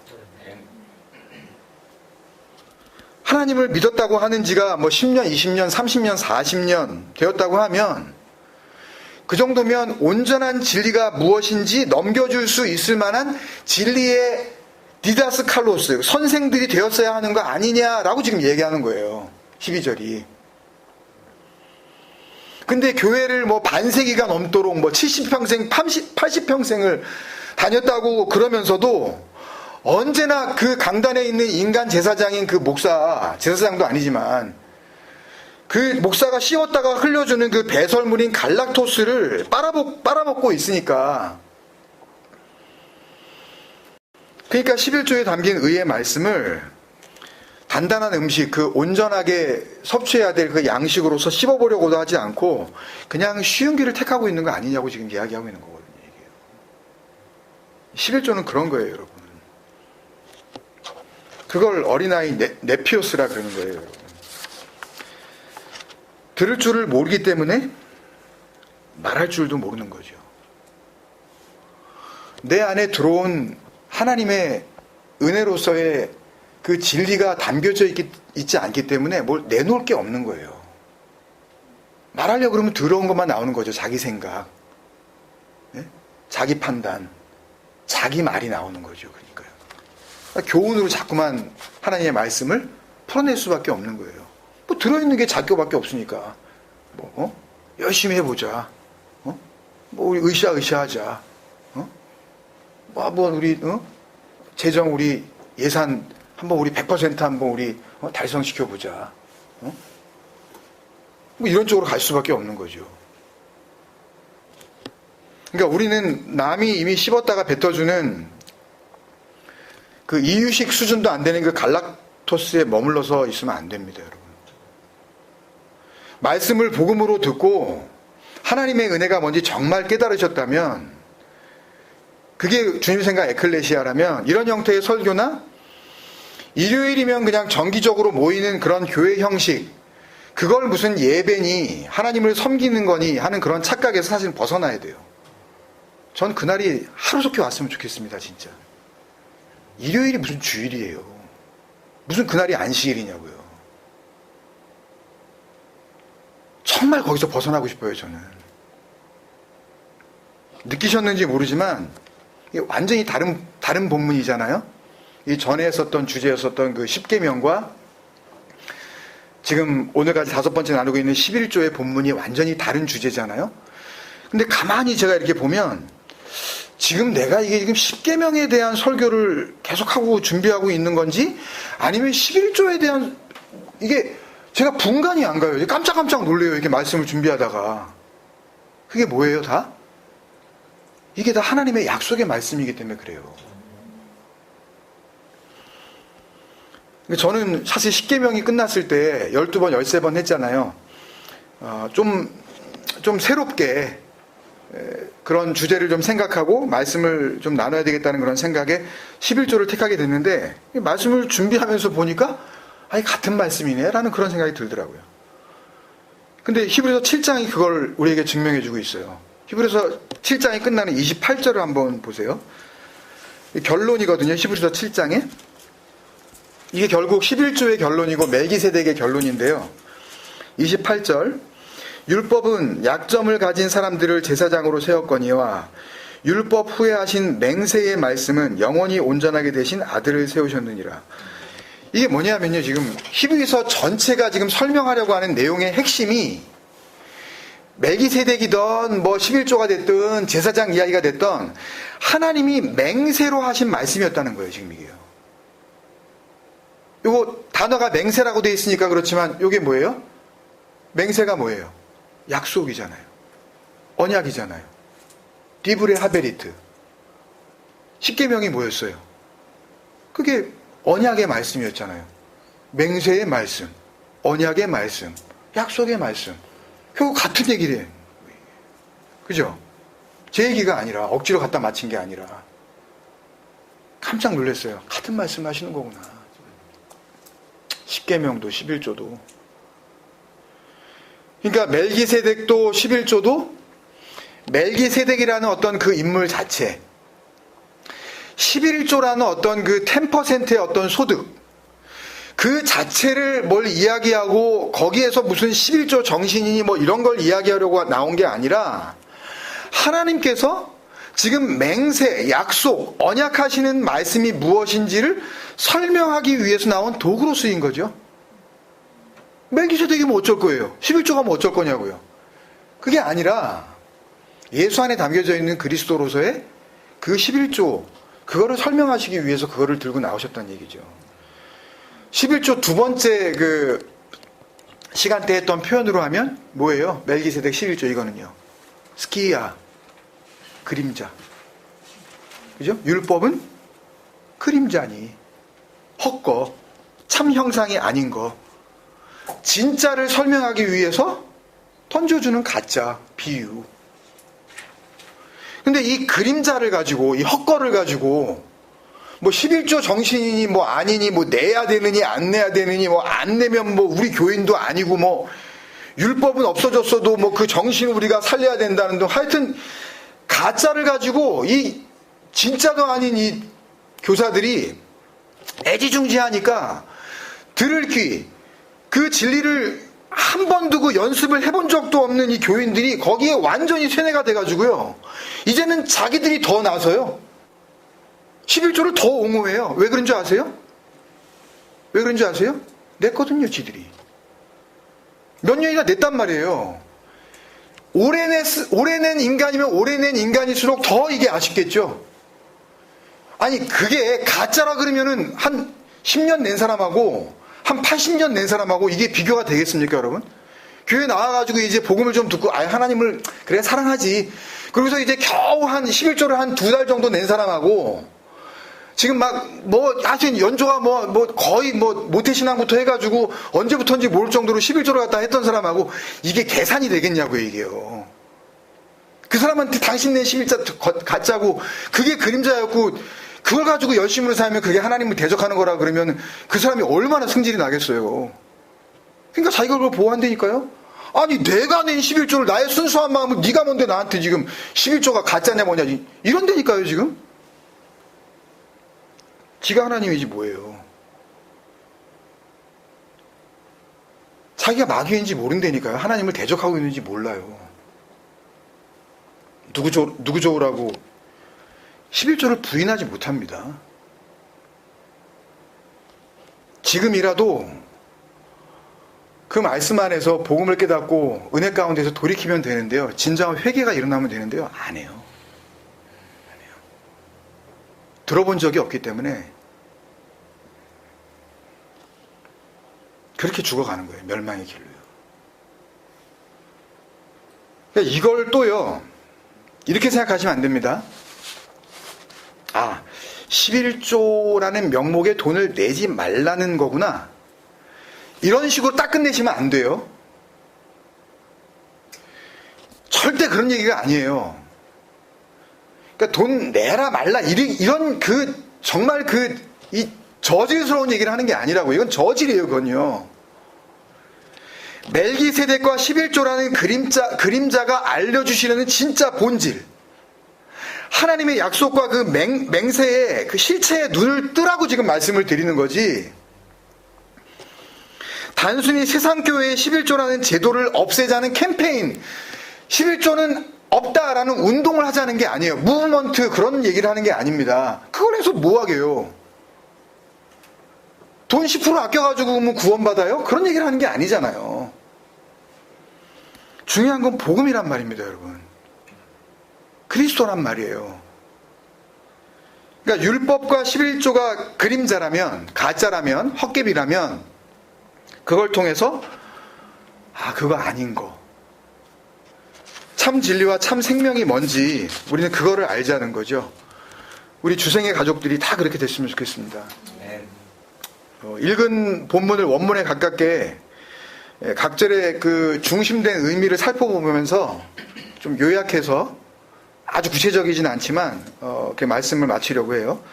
하나님을 믿었다고 하는 지가 뭐 10년, 20년, 30년, 40년 되었다고 하면 그 정도면 온전한 진리가 무엇인지 넘겨줄 수 있을 만한 진리의 디다스 칼로스, 선생들이 되었어야 하는 거 아니냐라고 지금 얘기하는 거예요. 12절이. 근데 교회를 뭐 반세기가 넘도록 뭐 70평생, 80평생을 다녔다고 그러면서도 언제나 그 강단에 있는 인간 제사장인 그 목사, 제사장도 아니지만 그 목사가 씌웠다가 흘려주는 그 배설물인 갈락토스를 빨아먹고 있으니까, 그러니까 11조에 담긴 의의 말씀을 단단한 음식, 그 온전하게 섭취해야 될 그 양식으로서 씹어보려고도 하지 않고 그냥 쉬운 길을 택하고 있는 거 아니냐고 지금 이야기하고 있는 거거든요. 이게 11조는 그런 거예요, 여러분. 그걸 어린아이 네피오스라 그러는 거예요, 여러분. 들을 줄을 모르기 때문에 말할 줄도 모르는 거죠. 내 안에 들어온 하나님의 은혜로서의 그 진리가 담겨져 있지 않기 때문에 뭘 내놓을 게 없는 거예요. 말하려고 그러면 더러운 것만 나오는 거죠. 자기 생각, 자기 판단, 자기 말이 나오는 거죠. 그러니까요. 그러니까 교훈으로 자꾸만 하나님의 말씀을 풀어낼 수밖에 없는 거예요. 뭐 들어있는 게 자기 거밖에 없으니까 열심히 해보자. 뭐 우리 으쌰으쌰하자. 뭐 우리 재정 우리 예산 한번 우리 100% 한번 우리 달성시켜 보자. 뭐 이런 쪽으로 갈 수밖에 없는 거죠. 그러니까 우리는 남이 이미 씹었다가 뱉어주는 그 이유식 수준도 안 되는 그 갈락토스에 머물러서 있으면 안 됩니다, 여러분. 말씀을 복음으로 듣고 하나님의 은혜가 뭔지 정말 깨달으셨다면, 그게 주님 생각 에클레시아라면, 이런 형태의 설교나 일요일이면 그냥 정기적으로 모이는 그런 교회 형식, 그걸 무슨 예배니 하나님을 섬기는 거니 하는 그런 착각에서 사실 벗어나야 돼요. 전 그날이 하루속히 왔으면 좋겠습니다, 진짜. 일요일이 무슨 주일이에요. 무슨 그날이 안식일이냐고요. 정말 거기서 벗어나고 싶어요, 저는. 느끼셨는지 모르지만 이게 완전히 다른 본문이잖아요. 이 전에 했었던 주제였었던 그 10계명과 지금 오늘까지 5번째 나누고 있는 11조의 본문이 완전히 다른 주제잖아요. 근데 가만히 제가 이렇게 보면 지금 내가 이게 지금 10계명에 대한 설교를 계속하고 준비하고 있는 건지, 아니면 11조에 대한, 이게 제가 분간이 안 가요. 깜짝깜짝 놀래요, 이렇게 말씀을 준비하다가. 그게 뭐예요, 다? 이게 다 하나님의 약속의 말씀이기 때문에 그래요. 저는 사실 10계명이 끝났을 때 12번, 13번 했잖아요. 좀 새롭게 그런 주제를 좀 생각하고 말씀을 좀 나눠야 되겠다는 그런 생각에 11조를 택하게 됐는데, 말씀을 준비하면서 보니까 아니 같은 말씀이네 라는 그런 생각이 들더라고요. 근데 히브리서 7장이 그걸 우리에게 증명해 주고 있어요. 히브리서 7장이 끝나는 28절을 한번 보세요. 결론이거든요, 히브리서 7장에. 이게 결국 11조의 결론이고 멜기세덱의 결론인데요. 28절, 율법은 약점을 가진 사람들을 제사장으로 세웠거니와 율법 후에 하신 맹세의 말씀은 영원히 온전하게 되신 아들을 세우셨느니라. 이게 뭐냐면요, 지금 히브리서 전체가 지금 설명하려고 하는 내용의 핵심이 멜기세덱이든 뭐 11조가 됐든 제사장 이야기가 됐든 하나님이 맹세로 하신 말씀이었다는 거예요, 지금 이게요. 요거 단어가 맹세라고 되어 있으니까 그렇지만 요게 뭐예요? 맹세가 뭐예요? 약속이잖아요. 언약이잖아요. 디브레 하베리트. 10계명이 뭐였어요? 그게 언약의 말씀이었잖아요. 맹세의 말씀, 언약의 말씀, 약속의 말씀. 결국 같은 얘기를 해. 그죠? 제 얘기가 아니라 억지로 갖다 맞힌 게 아니라 깜짝 놀랐어요. 같은 말씀 하시는 거구나. 10계명도 11조도. 그러니까 멜기세덱도 11조도 멜기세덱이라는 어떤 그 인물 자체, 11조라는 어떤 그 10%의 어떤 소득, 그 자체를 뭘 이야기하고 거기에서 무슨 11조 정신이니 뭐 이런 걸 이야기하려고 나온 게 아니라 하나님께서 지금 맹세, 약속, 언약하시는 말씀이 무엇인지를 설명하기 위해서 나온 도구로 쓰인 거죠. 멜기세덱이면 어쩔 거예요? 11조가 뭐 어쩔 거냐고요? 그게 아니라 예수 안에 담겨져 있는 그리스도로서의 그 11조, 그거를 설명하시기 위해서 그거를 들고 나오셨다는 얘기죠. 11조 두 번째 그 시간대 했던 표현으로 하면 뭐예요? 멜기세덱 11조 이거는요. 스키야, 그림자. 그죠? 율법은 그림자니, 헛거, 참 형상이 아닌 거. 진짜를 설명하기 위해서 던져주는 가짜, 비유. 근데 이 그림자를 가지고, 이 헛거를 가지고, 뭐 11조 정신이니 뭐 아니니 뭐 내야 되느니 안 내야 되느니 뭐 안 내면 뭐 우리 교인도 아니고 뭐 율법은 없어졌어도 뭐 그 정신을 우리가 살려야 된다는 등 하여튼 가짜를 가지고 이 진짜도 아닌 이 교사들이 애지중지하니까 들을 귀, 그 진리를 한 번 두고 연습을 해본 적도 없는 이 교인들이 거기에 완전히 세뇌가 돼가지고요. 이제는 자기들이 더 나서요. 11조를 더 옹호해요. 왜 그런 줄 아세요? 왜 그런 줄 아세요? 냈거든요, 지들이. 몇 년이나 냈단 말이에요. 오래 낸 인간이면 오래 낸 인간일수록 더 이게 아쉽겠죠. 아니, 그게 가짜라 그러면은 한 10년 낸 사람하고 한 80년 낸 사람하고 이게 비교가 되겠습니까, 여러분? 교회 나와가지고 이제 복음을 좀 듣고, 하나님을 그래 사랑하지. 그러고서 이제 겨우 한 11조를 한 2달 정도 낸 사람하고 지금 막 하여튼 연조가 거의 모태신앙부터 해가지고 언제부터인지 모를 정도로 11조를 갖다 했던 사람하고 이게 계산이 되겠냐고요, 이게요. 그 사람한테 당신 낸 11자 가짜고 그게 그림자였고 그걸 가지고 열심으로 살면 그게 하나님을 대적하는 거라 그러면 그 사람이 얼마나 승질이 나겠어요. 그러니까 자기가 그걸 보호한다니까요. 아니 내가 낸 11조를 나의 순수한 마음을 네가 뭔데 나한테 지금 11조가 가짜냐 뭐냐 이런다니까요 지금. 지가 하나님이지 뭐예요. 자기가 마귀인지 모른다니까요. 하나님을 대적하고 있는지 몰라요. 누구 좋으라고 11조를 부인하지 못합니다. 지금이라도 그 말씀 안에서 복음을 깨닫고 은혜 가운데서 돌이키면 되는데요. 진정한 회개가 일어나면 되는데요. 안 해요. 들어본 적이 없기 때문에 그렇게 죽어가는 거예요. 멸망의 길로요. 그러니까 이걸 또요. 이렇게 생각하시면 안 됩니다. 11조라는 명목에 돈을 내지 말라는 거구나. 이런 식으로 딱 끝내시면 안 돼요. 절대 그런 얘기가 아니에요. 그러니까 돈 내라 말라 이런 정말 이 저질스러운 얘기를 하는 게 아니라고. 이건 저질이에요, 그건요. 멜기세덱과 11조라는 그림자가 알려주시는 진짜 본질. 하나님의 약속과 그 맹세의 그 실체에 눈을 뜨라고 지금 말씀을 드리는 거지. 단순히 세상교회의 11조라는 제도를 없애자는 캠페인, 11조는 없다라는 운동을 하자는 게 아니에요. 무브먼트 그런 얘기를 하는 게 아닙니다. 그걸 해서 뭐 하게요? 돈 10% 아껴가지고 뭐 구원받아요? 그런 얘기를 하는 게 아니잖아요. 중요한 건 복음이란 말입니다, 여러분. 그리스도란 말이에요. 그러니까 율법과 11조가 그림자라면, 가짜라면, 헛개비라면 그걸 통해서 그거 아닌 거. 참 진리와 참 생명이 뭔지 우리는 그거를 알자는 거죠. 우리 주생의 가족들이 다 그렇게 됐으면 좋겠습니다. 읽은 본문을 원문에 가깝게 각절의 그 중심된 의미를 살펴보면서 좀 요약해서 아주 구체적이진 않지만 그 말씀을 마치려고 해요.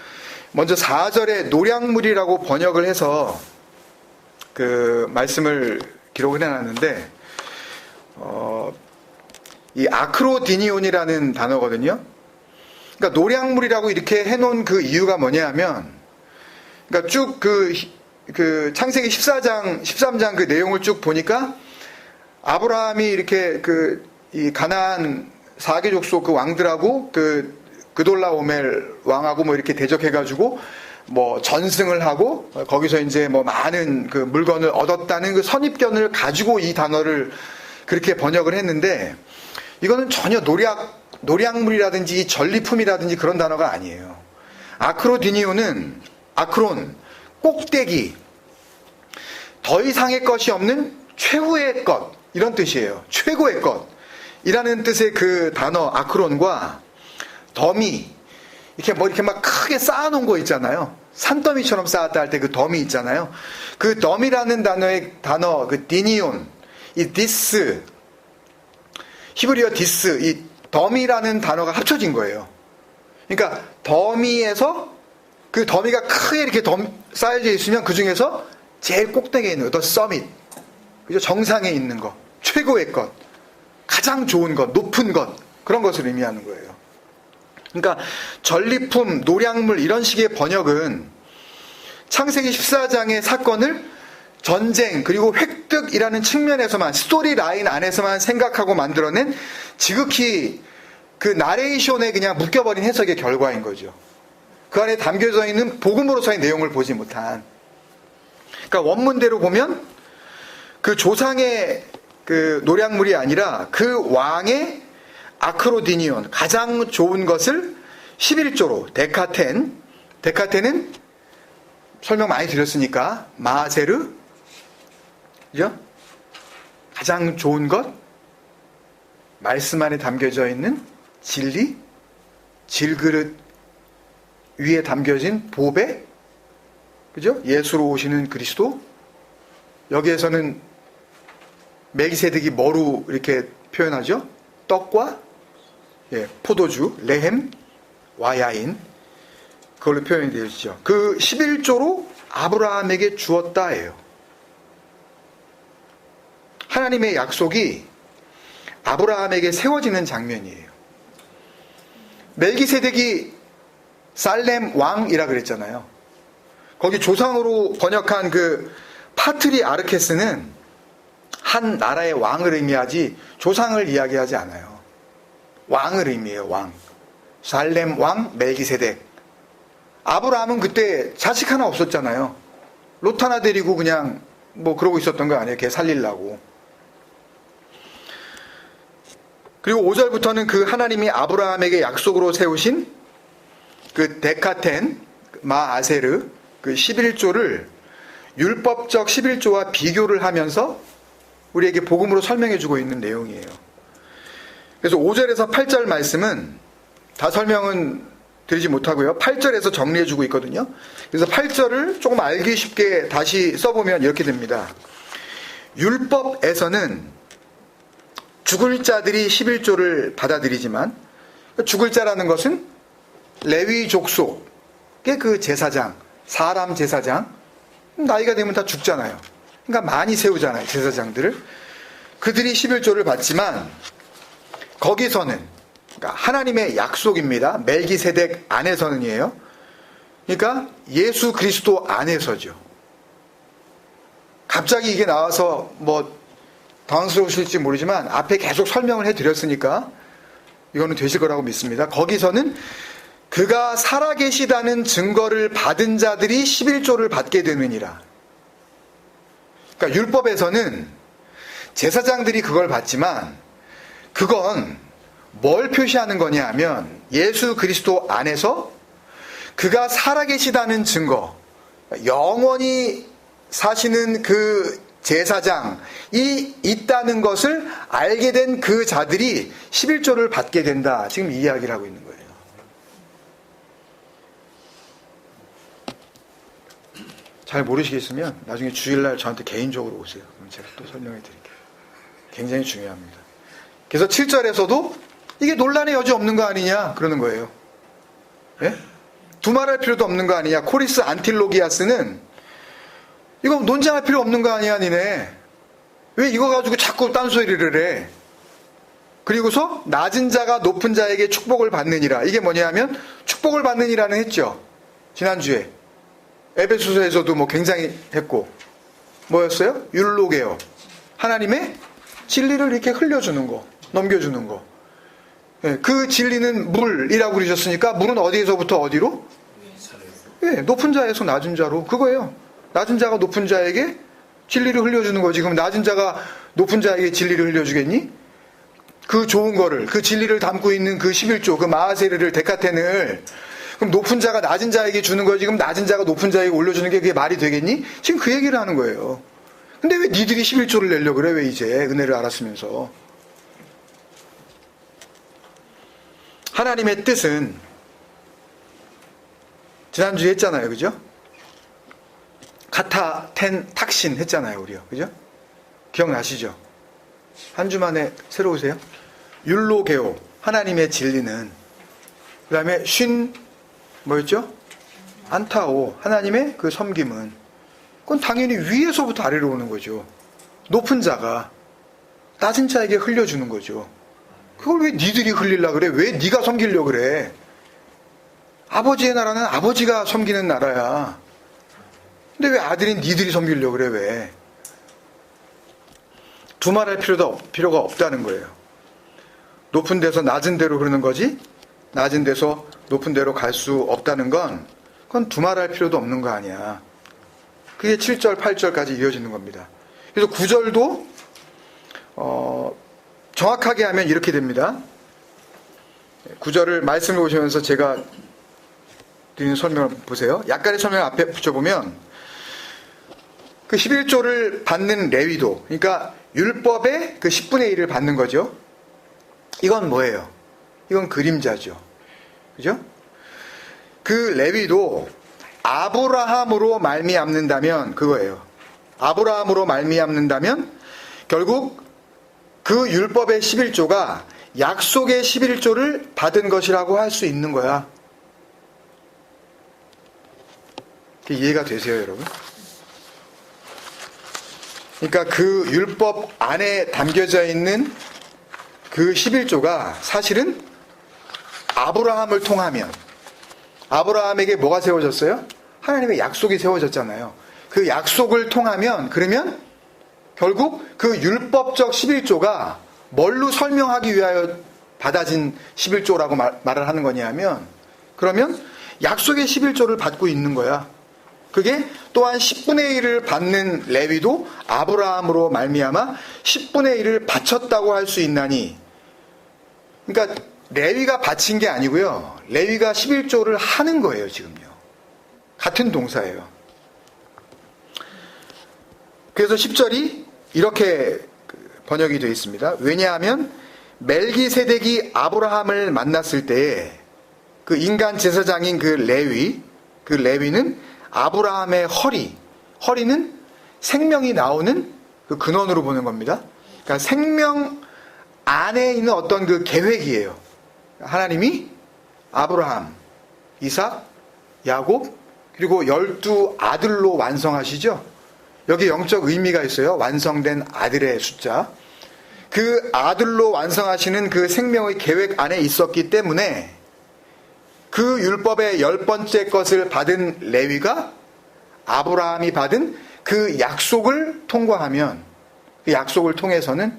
먼저 4절에 노량물이라고 번역을 해서 그 말씀을 기록을 해놨는데 이 아크로디니온이라는 단어거든요. 그러니까 노량물이라고 이렇게 해놓은 그 이유가 뭐냐면, 그러니까 쭉 그 창세기 14장, 13장 그 내용을 쭉 보니까 아브라함이 이렇게 이 가나안 4개 족속 그 왕들하고 그 그돌라오멜 왕하고 뭐 이렇게 대적해가지고 뭐 전승을 하고 거기서 이제 뭐 많은 그 물건을 얻었다는 그 선입견을 가지고 이 단어를 그렇게 번역을 했는데, 이거는 전혀 노량물이라든지 전리품이라든지 그런 단어가 아니에요. 아크로디니오는 아크론, 꼭대기, 더 이상의 것이 없는 최후의 것, 이런 뜻이에요. 최고의 것이라는 뜻의 그 단어 아크론과 더미, 이렇게 뭐 이렇게 막 크게 쌓아놓은 거 있잖아요. 산더미처럼 쌓았다 할 때 그 더미 있잖아요. 그 더미라는 단어 그 디니온, 이 디스, 히브리어 디스, 이 더미라는 단어가 합쳐진 거예요. 그러니까 더미에서 그 더미가 크게 이렇게 쌓여져 있으면 그 중에서 제일 꼭대기에 있는 거, 더 서밋, 그죠? 정상에 있는 것, 최고의 것, 가장 좋은 것, 높은 것, 그런 것을 의미하는 거예요. 그러니까 전리품, 노량물 이런 식의 번역은 창세기 14장의 사건을 전쟁 그리고 획득이라는 측면에서만, 스토리 라인 안에서만 생각하고 만들어낸 지극히 그 나레이션에 그냥 묶여버린 해석의 결과인 거죠. 그 안에 담겨져 있는 복음으로서의 내용을 보지 못한. 그러니까 원문대로 보면 그 조상의 그 노량물이 아니라 그 왕의 아크로디니온, 가장 좋은 것을 11조로 데카텐은 설명 많이 드렸으니까 마세르, 그죠? 가장 좋은 것, 말씀 안에 담겨져 있는 진리, 질그릇 위에 담겨진 보배, 그죠? 예수로 오시는 그리스도. 여기에서는 멜기세덱이 뭐로 이렇게 표현하죠? 떡과 포도주, 레헴, 와야인, 그걸로 표현이 되어 있죠. 그 11조로 아브라함에게 주었다예요. 하나님의 약속이 아브라함에게 세워지는 장면이에요. 멜기세덱이 살렘 왕이라 그랬잖아요. 거기 조상으로 번역한 그 파트리 아르케스는 한 나라의 왕을 의미하지 조상을 이야기하지 않아요. 왕을 의미해요. 왕. 살렘 왕 멜기세덱. 아브라함은 그때 자식 하나 없었잖아요. 롯 하나 데리고 그냥 뭐 그러고 있었던 거 아니에요. 걔 살리려고. 그리고 5절부터는 그 하나님이 아브라함에게 약속으로 세우신 그 데카텐, 마아세르, 그 11조를 율법적 11조와 비교를 하면서 우리에게 복음으로 설명해주고 있는 내용이에요. 그래서 5절에서 8절 말씀은 다 설명은 드리지 못하고요. 8절에서 정리해주고 있거든요. 그래서 8절을 조금 알기 쉽게 다시 써보면 이렇게 됩니다. 율법에서는 죽을 자들이 11조를 받아들이지만, 죽을 자라는 것은 레위 족속의 그 제사장, 사람 제사장, 나이가 되면 다 죽잖아요. 그러니까 많이 세우잖아요, 제사장들을. 그들이 11조를 받지만 거기서는, 그러니까 하나님의 약속입니다. 멜기세덱 안에서는이에요. 그러니까 예수 그리스도 안에서죠. 갑자기 이게 나와서 뭐 당황스러우실지 모르지만 앞에 계속 설명을 해드렸으니까 이거는 되실 거라고 믿습니다. 거기서는 그가 살아계시다는 증거를 받은 자들이 11조를 받게 되느니라. 그러니까 율법에서는 제사장들이 그걸 받지만 그건 뭘 표시하는 거냐 하면 예수 그리스도 안에서 그가 살아계시다는 증거, 영원히 사시는 그 제사장이 있다는 것을 알게 된 그 자들이 11조를 받게 된다. 지금 이 이야기를 하고 있는 거예요. 잘 모르시겠으면 나중에 주일날 저한테 개인적으로 오세요. 그럼 제가 또 설명해 드릴게요. 굉장히 중요합니다. 그래서 7절에서도 이게 논란의 여지 없는 거 아니냐 그러는 거예요. 예? 두말할 필요도 없는 거 아니냐. 코리스 안틸로기아스는 이거 논쟁할 필요 없는 거 아니야 니네. 왜 이거 가지고 자꾸 딴소리를 해. 그리고서 낮은 자가 높은 자에게 축복을 받느니라. 이게 뭐냐면 축복을 받느니라는 했죠. 지난주에 에베소서에서도 뭐 굉장히 했고, 뭐였어요? 율로게요. 하나님의 진리를 이렇게 흘려주는 거, 넘겨주는 거. 예, 그 진리는 물이라고 그러셨으니까 물은 어디에서부터 어디로? 예, 높은 자에서 낮은 자로. 그거예요. 낮은 자가 높은 자에게 진리를 흘려주는 거지. 그럼 낮은 자가 높은 자에게 진리를 흘려주겠니? 그 좋은 거를, 그 진리를 담고 있는 그 11조, 그 마하세르를, 데카텐을, 그럼 높은 자가 낮은 자에게 주는 거지. 그럼 낮은 자가 높은 자에게 올려주는 게 그게 말이 되겠니? 지금 그 얘기를 하는 거예요. 근데 왜 니들이 11조를 내려고 그래? 왜 이제 은혜를 알았으면서. 하나님의 뜻은 지난주에 했잖아요. 그죠? 카타, 텐, 탁신 했잖아요. 우리요. 그죠? 기억나시죠? 한 주 만에 새로 오세요? 율로게오, 하나님의 진리는, 그 다음에 뭐였죠? 안타오, 하나님의 그 섬김은, 그건 당연히 위에서부터 아래로 오는 거죠. 높은 자가 낮은 자에게 흘려주는 거죠. 그걸 왜 니들이 흘리려고 그래? 왜 니가 섬기려고 그래? 아버지의 나라는 아버지가 섬기는 나라야. 근데 왜 아들인 니들이 섬기려고 그래? 왜? 두말할 필요가 없다는 거예요. 높은 데서 낮은 데로 흐르는 거지, 낮은 데서 높은 데로 갈 수 없다는 건, 그건 두말할 필요도 없는 거 아니야. 그게 7절, 8절까지 이어지는 겁니다. 그래서 9절도 정확하게 하면 이렇게 됩니다. 9절을 말씀을 보시면서 제가 드리는 설명을 보세요. 약간의 설명을 앞에 붙여보면, 그 11조를 받는 레위도, 그러니까 율법의 그 10분의 1을 받는 거죠. 이건 뭐예요? 이건 그림자죠. 그죠? 그 레위도 아브라함으로 말미암는다면 그거예요. 아브라함으로 말미암는다면 결국 그 율법의 11조가 약속의 11조를 받은 것이라고 할 수 있는 거야. 이해가 되세요, 여러분? 그러니까 그 율법 안에 담겨져 있는 그 11조가 사실은 아브라함을 통하면, 아브라함에게 뭐가 세워졌어요? 하나님의 약속이 세워졌잖아요. 그 약속을 통하면, 그러면 결국 그 율법적 11조가 뭘로 설명하기 위하여 받아진 11조라고 말을 하는 거냐면, 그러면 약속의 11조를 받고 있는 거야. 그게 또한 10분의 1을 받는 레위도 아브라함으로 말미암아 10분의 1을 바쳤다고 할 수 있나니, 그러니까 레위가 바친 게 아니고요, 레위가 11조를 하는 거예요. 지금요, 같은 동사예요. 그래서 10절이 이렇게 번역이 되어 있습니다. 왜냐하면 멜기세덱이 아브라함을 만났을 때에 그 인간 제사장인 그 레위는 아브라함의 허리는 생명이 나오는 그 근원으로 보는 겁니다. 그러니까 생명 안에 있는 어떤 그 계획이에요. 하나님이 아브라함, 이삭, 야곱, 그리고 12아들로 완성하시죠. 여기 영적 의미가 있어요. 완성된 아들의 숫자. 그 아들로 완성하시는 그 생명의 계획 안에 있었기 때문에 그 율법의 10번째 것을 받은 레위가 아브라함이 받은 그 약속을 통과하면, 그 약속을 통해서는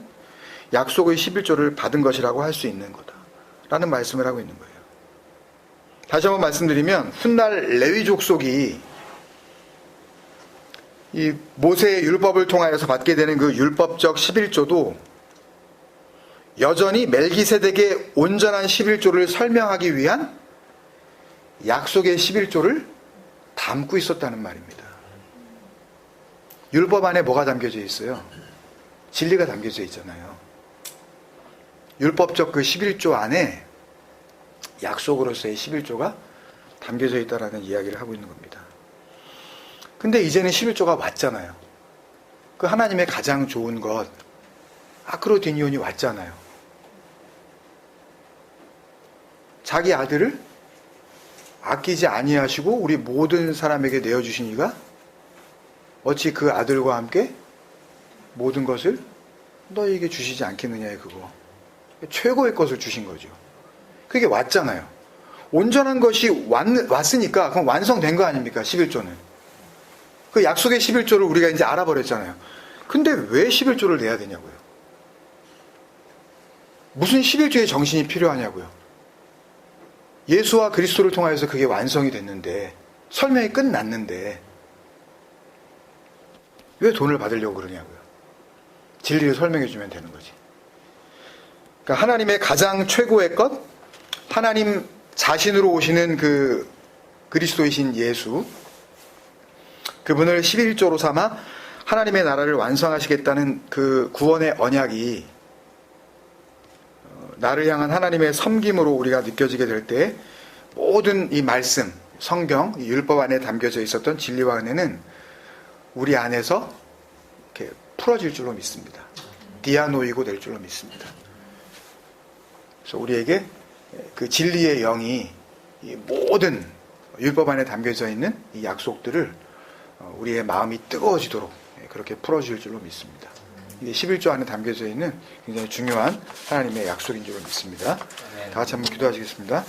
약속의 11조를 받은 것이라고 할 수 있는 거다라는 말씀을 하고 있는 거예요. 다시 한번 말씀드리면, 훗날 레위 족속이 이 모세의 율법을 통하여서 받게 되는 그 율법적 11조도 여전히 멜기세덱의 온전한 11조를 설명하기 위한 약속의 11조를 담고 있었다는 말입니다. 율법 안에 뭐가 담겨져 있어요? 진리가 담겨져 있잖아요. 율법적 그 11조 안에 약속으로서의 11조가 담겨져 있다라는 이야기를 하고 있는 겁니다. 근데 이제는 11조가 왔잖아요. 그 하나님의 가장 좋은 것, 아크로디니온이 왔잖아요. 자기 아들을 아끼지 아니하시고 우리 모든 사람에게 내어주신 이가 어찌 그 아들과 함께 모든 것을 너희에게 주시지 않겠느냐에, 그거 최고의 것을 주신 거죠. 그게 왔잖아요. 온전한 것이 왔으니까 그럼 완성된 거 아닙니까? 11조는. 그 약속의 11조를 우리가 이제 알아버렸잖아요. 근데 왜 11조를 내야 되냐고요. 무슨 11조의 정신이 필요하냐고요. 예수와 그리스도를 통하여서 그게 완성이 됐는데, 설명이 끝났는데 왜 돈을 받으려고 그러냐고요. 진리를 설명해 주면 되는 거지. 그러니까 하나님의 가장 최고의 것, 하나님 자신으로 오시는 그 그리스도이신 예수, 그분을 11조로 삼아 하나님의 나라를 완성하시겠다는 그 구원의 언약이 나를 향한 하나님의 섬김으로 우리가 느껴지게 될 때 모든 이 말씀, 성경, 이 율법 안에 담겨져 있었던 진리와 은혜는 우리 안에서 이렇게 풀어질 줄로 믿습니다. 디아노이고 될 줄로 믿습니다. 그래서 우리에게 그 진리의 영이 이 모든 율법 안에 담겨져 있는 이 약속들을 우리의 마음이 뜨거워지도록 그렇게 풀어질 줄로 믿습니다. 이게 11조 안에 담겨져 있는 굉장히 중요한 하나님의 약속인 줄로 믿습니다. 다 같이 한번 기도하시겠습니다.